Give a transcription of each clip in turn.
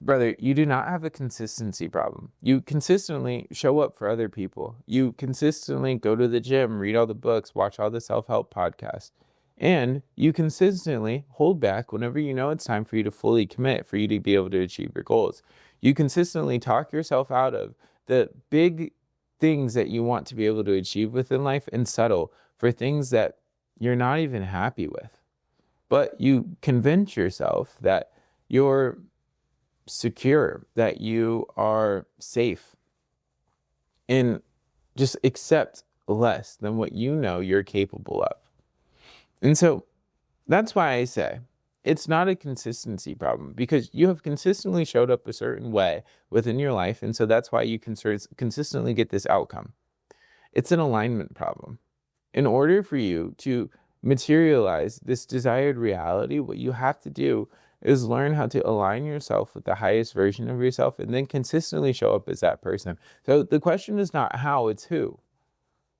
Brother, you do not have a consistency problem. You consistently show up for other people. You consistently go to the gym, read all the books, watch all the self-help podcasts. And you consistently hold back whenever you know it's time for you to fully commit, for you to be able to achieve your goals. You consistently talk yourself out of the big things that you want to be able to achieve within life and settle for things that you're not even happy with. But you convince yourself that you're secure, that you are safe, and just accept less than what you know you're capable of. And so that's why I say it's not a consistency problem, because you have consistently showed up a certain way within your life. And so that's why you can consistently get this outcome. It's an alignment problem. In order for you to materialize this desired reality, what you have to do is learn how to align yourself with the highest version of yourself and then consistently show up as that person. So the question is not how, it's who.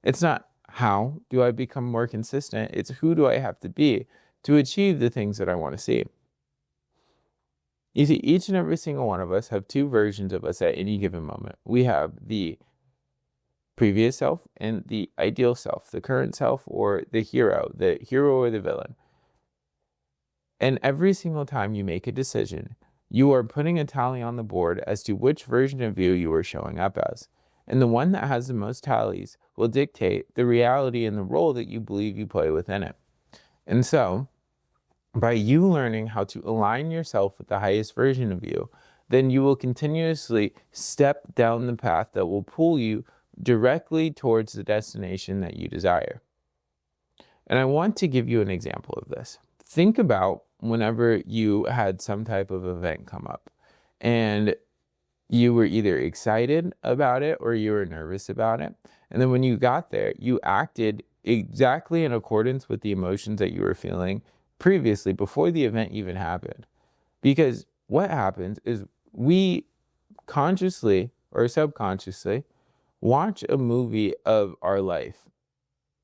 It's not how do I become more consistent, it's who do I have to be to achieve the things that I want to see. You see, each and every single one of us have two versions of us at any given moment. We have the previous self and the ideal self, the current self or the hero or the villain. And every single time you make a decision, you are putting a tally on the board as to which version of you are showing up as. And the one that has the most tallies will dictate the reality and the role that you believe you play within it. And so, by you learning how to align yourself with the highest version of you, then you will continuously step down the path that will pull you directly towards the destination that you desire. And I want to give you an example of this. Think about whenever you had some type of event come up and you were either excited about it or you were nervous about it. And then when you got there, you acted exactly in accordance with the emotions that you were feeling previously before the event even happened. Because what happens is we consciously or subconsciously watch a movie of our life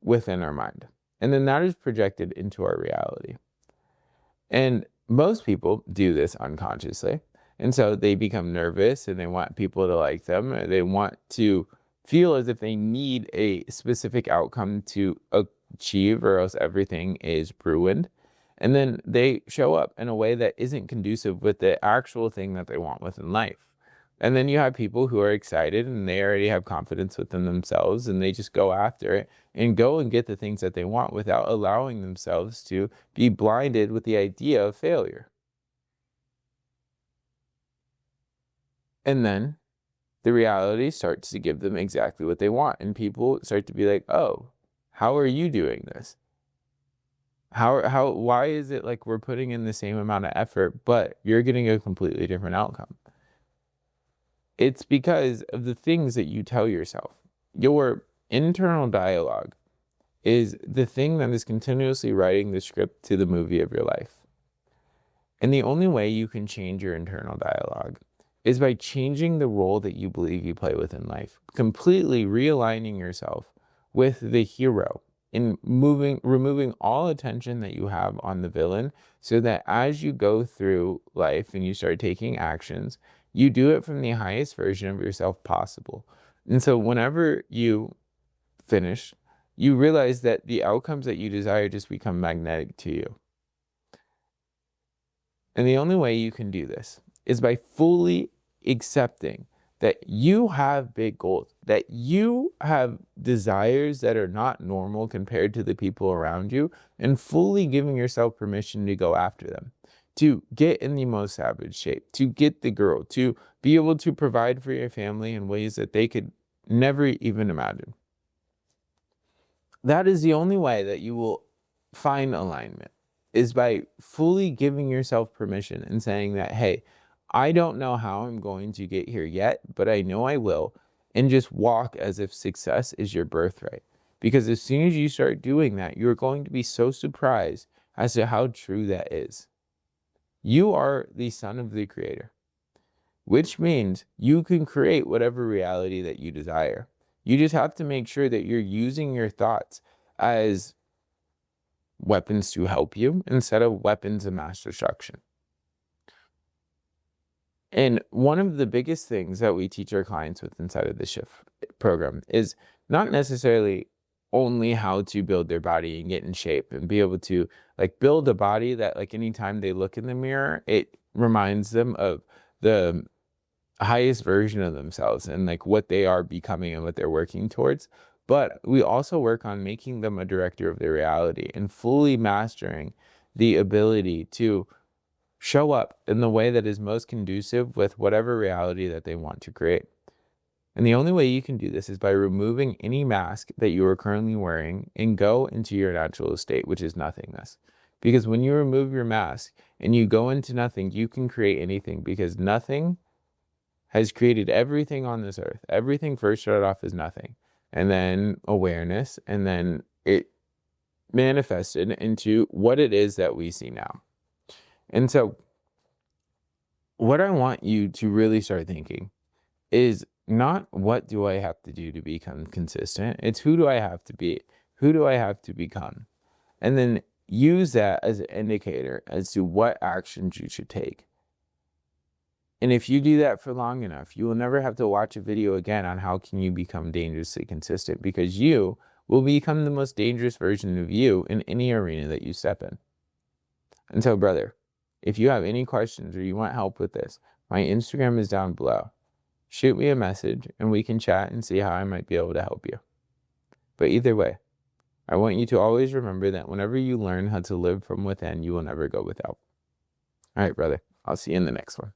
within our mind. And then that is projected into our reality. And most people do this unconsciously. And so they become nervous and they want people to like them. They want to feel as if they need a specific outcome to achieve, or else everything is ruined. And then they show up in a way that isn't conducive with the actual thing that they want within life. And then you have people who are excited and they already have confidence within themselves and they just go after it and go and get the things that they want without allowing themselves to be blinded with the idea of failure. And then the reality starts to give them exactly what they want. And people start to be like, oh, how are you doing this? Why is it like we're putting in the same amount of effort, but you're getting a completely different outcome? It's because of the things that you tell yourself. Your internal dialogue is the thing that is continuously writing the script to the movie of your life. And the only way you can change your internal dialogue is by changing the role that you believe you play within life, completely realigning yourself with the hero and removing all attention that you have on the villain, so that as you go through life and you start taking actions, you do it from the highest version of yourself possible. And so whenever you finish, you realize that the outcomes that you desire just become magnetic to you. And the only way you can do this is by fully accepting that you have big goals, that you have desires that are not normal compared to the people around you, and fully giving yourself permission to go after them, to get in the most savage shape, to get the girl, to be able to provide for your family in ways that they could never even imagine. That is the only way that you will find alignment, is by fully giving yourself permission and saying that, hey, I don't know how I'm going to get here yet, but I know I will. And just walk as if success is your birthright. Because as soon as you start doing that, you're going to be so surprised as to how true that is. You are the son of the creator, which means you can create whatever reality that you desire. You just have to make sure that you're using your thoughts as weapons to help you instead of weapons of mass destruction. And one of the biggest things that we teach our clients with inside of the Shift program is not necessarily only how to build their body and get in shape and be able to like build a body that like anytime they look in the mirror, it reminds them of the highest version of themselves and like what they are becoming and what they're working towards. But we also work on making them a director of their reality and fully mastering the ability to show up in the way that is most conducive with whatever reality that they want to create. And the only way you can do this is by removing any mask that you are currently wearing and go into your natural state, which is nothingness. Because when you remove your mask and you go into nothing, you can create anything, because nothing has created everything on this earth. Everything first started off as nothing, and then awareness, and then it manifested into what it is that we see now. And so what I want you to really start thinking is not what do I have to do to become consistent? It's who do I have to be? Who do I have to become? And then use that as an indicator as to what actions you should take. And if you do that for long enough, you will never have to watch a video again on how can you become dangerously consistent, because you will become the most dangerous version of you in any arena that you step in. And so, brother, if you have any questions or you want help with this, my Instagram is down below. Shoot me a message and we can chat and see how I might be able to help you. But either way, I want you to always remember that whenever you learn how to live from within, you will never go without. All right, brother, I'll see you in the next one.